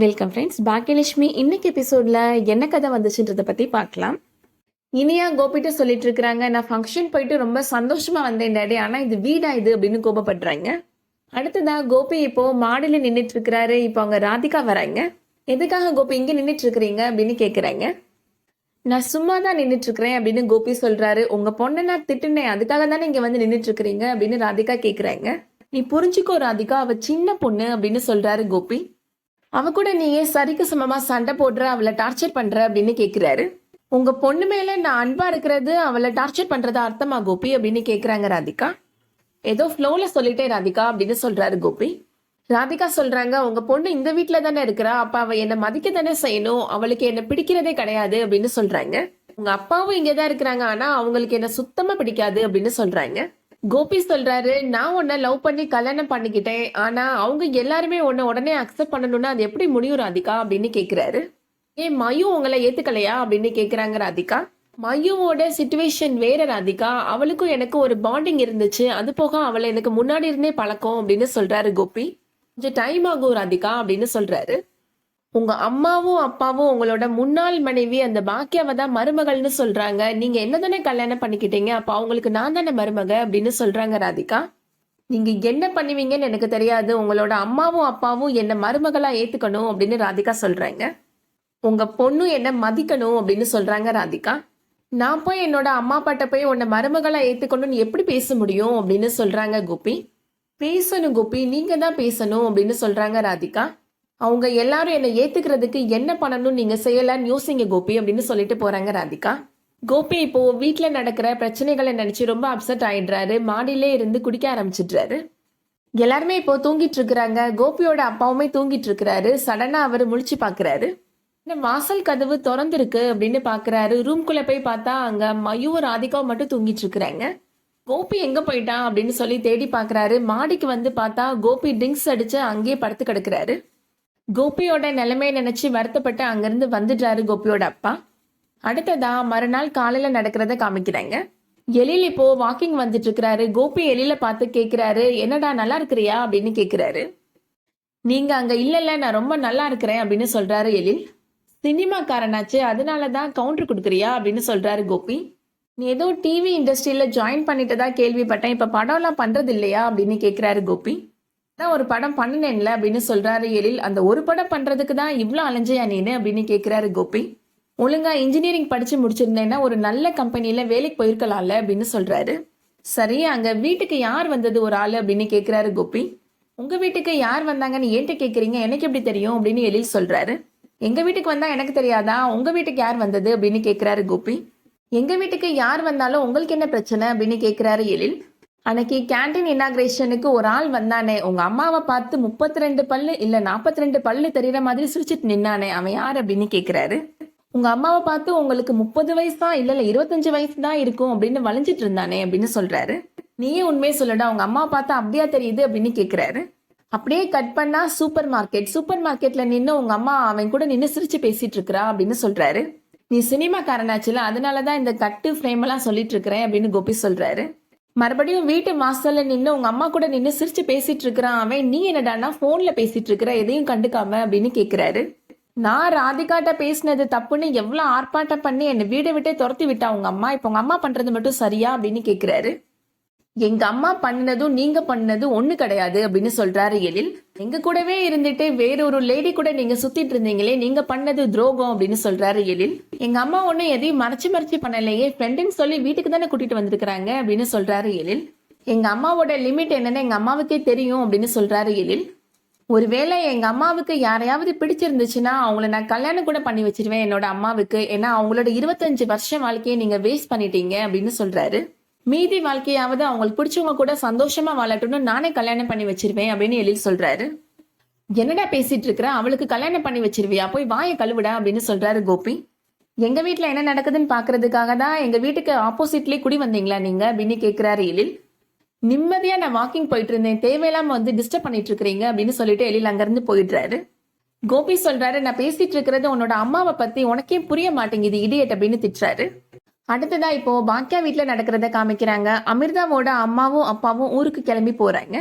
Welcome friends. Baakiyalakshmi இன்னைக்கு எபிசோட்ல என்ன கதை வந்துச்சுன்றதை பத்தி பார்க்கலாம். இனியா கோபிட்ட சொல்லிட்டு இருக்கிறாங்க, நான் ஃபங்க்ஷன் போயிட்டு ரொம்ப சந்தோஷமா வந்தேன் டாடி, ஆனா இது வீடா இது அப்படின்னு கோபப்படுறாங்க. அடுத்ததா கோபி இப்போ மாடியில நின்றுட்டு இருக்கிறாரு. இப்போ அவங்க ராதிகா வராங்க. எதுக்காக கோபி இங்க நின்றுட்டு இருக்கிறீங்க அப்படின்னு கேட்குறாங்க. நான் சும்மா தான் நின்றுட்டு இருக்கிறேன் அப்படின்னு கோபி சொல்றாரு. உங்க பொண்ணை நான் திட்டுனேன், அதுக்காக தானே இங்க வந்து நின்றுட்டு இருக்கிறீங்க அப்படின்னு ராதிகா கேட்குறாங்க. நீ புரிஞ்சுக்கோ ராதிகா, அவ சின்ன பொண்ணு அப்படின்னு சொல்றாரு கோபி. அவ கூட நீ ஏன் சரிக்கு சமமா சண்டை போடுற, அவளை டார்ச்சர் பண்ற அப்படின்னு கேட்கிறாரு. உங்க பொண்ணு மேல நான் அன்பா இருக்கிறது அவளை டார்ச்சர் பண்றதா அர்த்தமா கோபி அப்படின்னு கேட்குறாங்க ராதிகா. ஏதோ ஃப்ளோல சொல்லிட்டேன் ராதிகா அப்படின்னு சொல்றாரு கோபி. ராதிகா சொல்றாங்க, உங்க பொண்ணு இந்த வீட்டுல தானே இருக்கிறா, அப்ப அவ என்னை மதிக்க தானே செய்யணும், அவளுக்கு என்ன பிடிக்கிறதே கிடையாது அப்படின்னு சொல்றாங்க. உங்க அப்பாவும் இங்கதான் இருக்கிறாங்க, ஆனா அவங்களுக்கு என்ன சுத்தமா பிடிக்காது அப்படின்னு சொல்றாங்க. கோபி சொல்றாரு, நான் உன்னை லவ் பண்ணி கல்யாணம் பண்ணிக்கிட்டேன், ஆனா அவங்க எல்லாருமே உன்னை உடனே அக்செப்ட் பண்ணணும்னா அது எப்படி முடியும் ராதிகா அப்படின்னு கேக்குறாரு. ஏன் மயு உங்களை ஏத்துக்கலையா அப்படின்னு கேக்குறாங்க ராதிகா. மயுவோட சிச்சுவேஷன் வேற ராதிகா, அவளுக்கும் எனக்கு ஒரு பாண்டிங் இருந்துச்சு, அது போக அவளை எனக்கு முன்னாடி இருந்தே பழக்கம் அப்படின்னு சொல்றாரு கோபி. கொஞ்சம் டைம் ஆகும் ராதிகா அப்படின்னு சொல்றாரு. உங்க அம்மாவும் அப்பாவும் உங்களோட முன்னாள் மனைவி அந்த பாக்கியாவை தான் மருமகள்னு சொல்றாங்க, நீங்க என்னதானே கல்யாணம் பண்ணிக்கிட்டீங்க, அப்ப அவங்களுக்கு நான் தானே மருமக அப்படின்னு சொல்றாங்க ராதிகா. நீங்க என்ன பண்ணுவீங்கன்னு எனக்கு தெரியாது, உங்களோட அம்மாவும் அப்பாவும் என்ன மருமகளா ஏத்துக்கணும் அப்படின்னு ராதிகா சொல்றாங்க. உங்க பொண்ணு என்ன மதிக்கணும் அப்படின்னு சொல்றாங்க ராதிகா. நான் போய் என்னோட அம்மா அப்பாட்ட போய் உன்னை மருமகளா ஏத்துக்கணும்னு எப்படி பேச முடியும் அப்படின்னு சொல்றாங்க கோபி. பேசணும் கோபி, நீங்க தான் பேசணும் அப்படின்னு சொல்றாங்க ராதிகா. அவங்க எல்லாரும் என்னை ஏத்துக்கிறதுக்கு என்ன பண்ணணும் நீங்க செய்யலான்னு யோசிங்க கோபி அப்படின்னு சொல்லிட்டு போறாங்க ராதிகா. கோபி இப்போ வீட்டுல நடக்கிற பிரச்சனைகளை நினைச்சு ரொம்ப அப்செட் ஆயிடுறாரு. மாடியிலே இருந்து குடிக்க ஆரம்பிச்சிடுறாரு. எல்லாருமே இப்போ தூங்கிட்டு இருக்கிறாங்க. கோபியோட அப்பாவுமே தூங்கிட்டு இருக்கிறாரு. சடனா அவர் முழிச்சு பாக்குறாரு. வாசல் கதவு திறந்துருக்கு அப்படின்னு பாக்குறாரு. ரூம்குள்ள போய் பார்த்தா அங்க மயுவும் ராதிகாவும் மட்டும் தூங்கிட்டு இருக்கிறாங்க. கோபி எங்க போயிட்டான் அப்படின்னு சொல்லி தேடி பாக்குறாரு. மாடிக்கு வந்து பார்த்தா கோபி ட்ரிங்க்ஸ் அடிச்சு அங்கேயே படுத்து கிடக்குறாரு. கோபியோட நிலைமையை நினைச்சு வருத்தப்பட்டு அங்கிருந்து வந்துடுறாரு கோபியோட அப்பா. அடுத்ததா மறுநாள் காலையில நடக்கிறத காமிக்கிறாங்க. எழில் இப்போ வாக்கிங் வந்துட்டு இருக்கிறாரு. கோபி எழில பார்த்து கேட்கிறாரு, என்னடா நல்லா இருக்கிறியா அப்படின்னு கேட்கிறாரு. நீங்க அங்க இல்ல, நான் ரொம்ப நல்லா இருக்கிறேன் அப்படின்னு சொல்றாரு எழில். சினிமாக்காரனாச்சு, அதனாலதான் கவுண்டர் கொடுக்குறியா அப்படின்னு சொல்றாரு கோபி. நீ ஏதோ டிவி இண்டஸ்ட்ரியில ஜாயின் பண்ணிட்டதா கேள்விப்பட்டேன், இப்ப படம்லாம் பண்றது இல்லையா அப்படின்னு கேட்கிறாரு கோபி. ஒரு படம் பண்ணினேன்ல அப்படின்னு சொல்றாரு எழில். அந்த ஒரு படம் பண்றதுக்கு தான் இவ்வளவு அலைஞ்சையா நீனு அப்படின்னு கேட்கிறாரு கோபி. ஒழுங்கா இன்ஜினியரிங் படிச்சு முடிச்சிருந்தேன்னா ஒரு நல்ல கம்பெனில வேலைக்கு போயிருக்கலாம்ல அப்படின்னு சொல்றாரு. சரி, அங்க வீட்டுக்கு யார் வந்தது ஒரு ஆளு அப்படின்னு கேட்கிறாரு கோபி. உங்க வீட்டுக்கு யார் வந்தாங்கன்னு ஏன்ட்ட கேக்குறீங்க, எனக்கு எப்படி தெரியும் அப்படின்னு எழில் சொல்றாரு. எங்க வீட்டுக்கு வந்தா எனக்கு தெரியாதா, உங்க வீட்டுக்கு யார் வந்தது அப்படின்னு கேட்கிறாரு கோபி. எங்க வீட்டுக்கு யார் வந்தாலும் உங்களுக்கு என்ன பிரச்சனை அப்படின்னு கேட்கிறாரு எழில். அன்னைக்கு கேண்டீன் இனாகிரேஷனுக்கு ஒரு ஆள் வந்தானே, உங்க அம்மாவை பார்த்து 32 பல்லு இல்ல 42 பல்லு தெரியற மாதிரி சிரிச்சிட்டு நின்னானே, அவன் யார் அப்படின்னு கேக்குறாரு. உங்க அம்மாவை பார்த்து உங்களுக்கு 30 வயசா இல்ல 25 வயசு தான் இருக்கும் அப்படின்னு வளைஞ்சிட்டு இருந்தானே அப்படின்னு சொல்றாரு. நீயே உண்மையை சொல்லடா, உங்க அம்மாவை பார்த்தா அப்படியா தெரியுது அப்படின்னு கேக்குறாரு. அப்படியே கட் பண்ணா சூப்பர் மார்க்கெட்ல நின்று உங்க அம்மா அவன் கூட நின்று சிரிச்சு பேசிட்டு இருக்கிறா அப்படின்னு சொல்றாரு. நீ சினிமாக்காரனாச்சுல, அதனாலதான் இந்த கட்டு ஃப்ரேம் எல்லாம் சொல்லிட்டு இருக்கிறேன் அப்படின்னு கோபி சொல்றாரு. மறுபடியும் வீட்டு வாசல்ல நின்று உங்க அம்மா கூட நின்று சிரிச்சு பேசிட்டு இருக்கிறான் அவன், நீ என்னடானா போன்ல பேசிட்டு இருக்கிற, எதையும் கண்டுக்காம அப்படின்னு கேக்குறாரு. நான் ராதிகாட்ட பேசினது தப்புன்னு எவ்வளவு ஆர்ப்பாட்டம் பண்ணி என்னை வீடை விட்டே துரத்தி விட்டா உங்க அம்மா, இப்ப உங்க அம்மா பண்றது மட்டும் சரியா அப்படின்னு கேக்குறாரு. எங்க அம்மா பண்ணதும் நீங்க பண்ணது ஒண்ணு கிடையாது அப்படின்னு சொல்றாரு எழில். எங்க கூடவே இருந்துட்டு வேற ஒரு லேடி கூட நீங்க சுத்திட்டு இருந்தீங்களே, நீங்க பண்ணது துரோகம் அப்படின்னு சொல்றாரு எழில். எங்க அம்மா ஒண்ணு எதையும் மறைச்சு பண்ணலையே, ஃப்ரெண்டுன்னு சொல்லி வீட்டுக்கு தானே கூட்டிட்டு வந்திருக்கிறாங்க அப்படின்னு சொல்றாரு எழில். எங்க அம்மாவோட லிமிட் என்னன்னு எங்க அம்மாவுக்கே தெரியும் அப்படின்னு சொல்றாரு எழில். ஒருவேளை எங்க அம்மாவுக்கு யாரையாவது பிடிச்சிருந்துச்சுன்னா அவங்கள நான் கல்யாணம் கூட பண்ணி வச்சிருவேன் என்னோட அம்மாவுக்கு, ஏன்னா அவங்களோட 25 வருஷம் வாழ்க்கையை நீங்க வேஸ்ட் பண்ணிட்டீங்க அப்படின்னு சொல்றாரு. மீதி வாழ்க்கையாவது அவங்களுக்கு பிடிச்சவங்க கூட சந்தோஷமா வாழட்டும்னு நானே கல்யாணம் பண்ணி வச்சிருவேன் அப்படின்னு எழில் சொல்றாரு. என்னடா பேசிட்டு இருக்கிற, அவளுக்கு கல்யாணம் பண்ணி வச்சிருவியா, போய் வாயை கழுவிடா அப்படின்னு சொல்றாரு கோபி. எங்க வீட்டுல என்ன நடக்குதுன்னு பாக்குறதுக்காக தான் எங்க வீட்டுக்கு ஆப்போசிட்லயே குடி வந்தீங்களா நீங்க அப்படின்னு கேட்கிறாரு எழில். நிம்மதியா நான் வாக்கிங் போயிட்டு இருந்தேன், தேவையில்லாம வந்து டிஸ்டர்ப் பண்ணிட்டு இருக்கிறீங்க அப்படின்னு சொல்லிட்டு எழில் அங்கிருந்து போயிடுறாரு. கோபி சொல்றாரு, நான் பேசிட்டு இருக்கிறது உன்னோட அம்மாவை பத்தி, உனக்கே புரிய மாட்டேங்குது இடியட் அப்படின்னு திட்டுறாரு. அடுத்ததா இப்போ பாக்கியா வீட்டுல நடக்கிறத காமிக்கிறாங்க. அமிர்தாவோட அம்மாவும் அப்பாவும் ஊருக்கு கிளம்பி போறாங்க.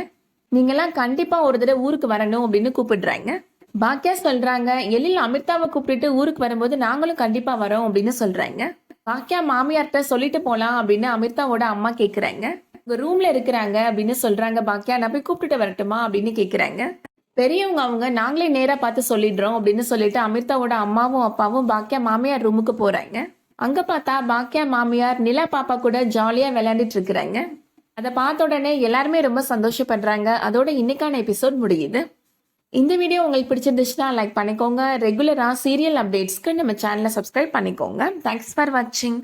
நீங்கெல்லாம் கண்டிப்பா ஒரு தடவை ஊருக்கு வரணும் அப்படின்னு கூப்பிடுறாங்க. பாக்கியா சொல்றாங்க, எழில் அமிர்தாவை கூப்பிட்டுட்டு ஊருக்கு வரும்போது நாங்களும் கண்டிப்பா வரோம் அப்படின்னு சொல்றாங்க. பாக்கியா மாமியார்ட்ட சொல்லிட்டு போலாம் அப்படின்னு அமிர்தாவோட அம்மா கேக்குறாங்க. உங்க ரூம்ல இருக்கிறாங்க அப்படின்னு சொல்றாங்க பாக்கியா. நான் போய் கூப்பிட்டுட்டு வரட்டுமா அப்படின்னு கேக்குறாங்க. பெரியவங்க அவங்க, நாங்களே நேரா பார்த்து சொல்லிடுறோம் அப்படின்னு சொல்லிட்டு அமிர்தாவோட அம்மாவும் அப்பாவும் பாக்கியா மாமியார் ரூமுக்கு போறாங்க. அங்க பார்த்தா பாக்கியா மாமியார் நிலா பாப்பா கூட ஜாலியா விளையாண்டுட்டு இருக்கிறாங்க. அதை பார்த்த உடனே எல்லாருமே ரொம்ப சந்தோஷப்படுறாங்க. அதோட இன்னைக்கான எபிசோட் முடியுது. இந்த வீடியோ உங்களுக்கு பிடிச்சிருந்துச்சுன்னா லைக் பண்ணிக்கோங்க. ரெகுலரா சீரியல் அப்டேட்ஸ்க்கு நம்ம சேனலை சப்ஸ்கிரைப் பண்ணிக்கோங்க. தேங்க்ஸ் ஃபார் வாட்சிங்.